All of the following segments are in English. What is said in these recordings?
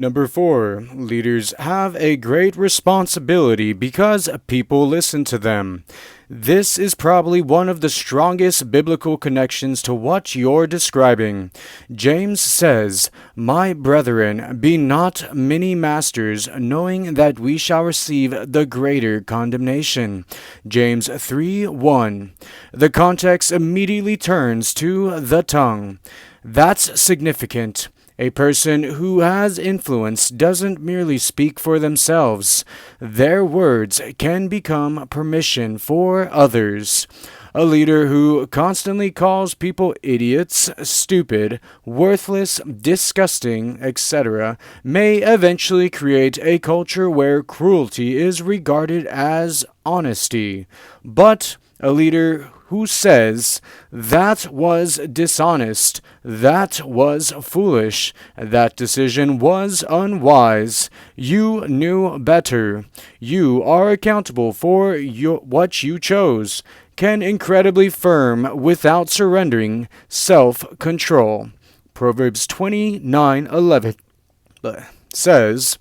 Number 4, leaders have a great responsibility because people listen to them. This is probably one of the strongest biblical connections to what you're describing. James says, "My brethren, be not many masters, knowing that we shall receive the greater condemnation." James 3:1. The context immediately turns to the tongue. That's significant. A person who has influence doesn't merely speak for themselves. Their words can become permission for others. A leader who constantly calls people idiots, stupid, worthless, disgusting, etc., may eventually create a culture where cruelty is regarded as honesty. But a leader who says, "That was dishonest, that was foolish, that decision was unwise, you knew better, you are accountable for what you chose," can incredibly firm without surrendering self-control. Proverbs 29:11 says,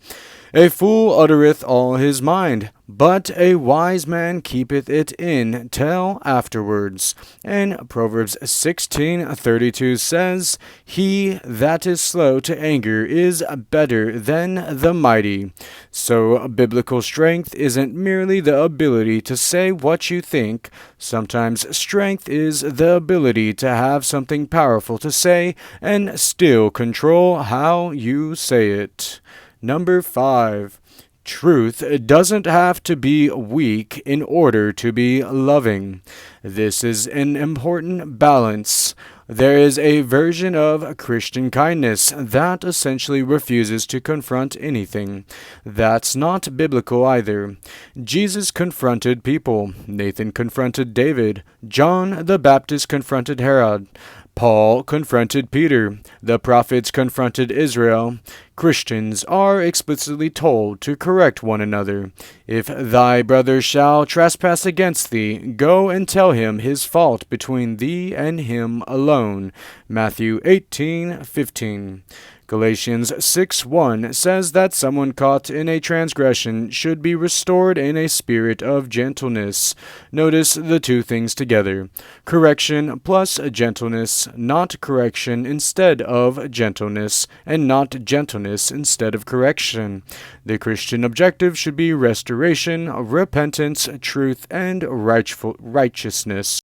"A fool uttereth all his mind, but a wise man keepeth it in till afterwards." And Proverbs 16:32 says, "He that is slow to anger is better than the mighty." So biblical strength isn't merely the ability to say what you think. Sometimes strength is the ability to have something powerful to say and still control how you say it. Number 5. Truth doesn't have to be weak in order to be loving. This is an important balance. There is a version of Christian kindness that essentially refuses to confront anything. That's not biblical either. Jesus confronted people. Nathan confronted David. John the Baptist confronted Herod. Paul confronted Peter. The prophets confronted Israel. Christians are explicitly told to correct one another. "If thy brother shall trespass against thee, go and tell him his fault between thee and him alone." Matthew 18:15. Galatians 6:1 says that someone caught in a transgression should be restored in a spirit of gentleness. Notice the two things together. Correction plus gentleness, not correction instead of gentleness, and not gentleness instead of correction. The Christian objective should be restoration, repentance, truth, and righteousness.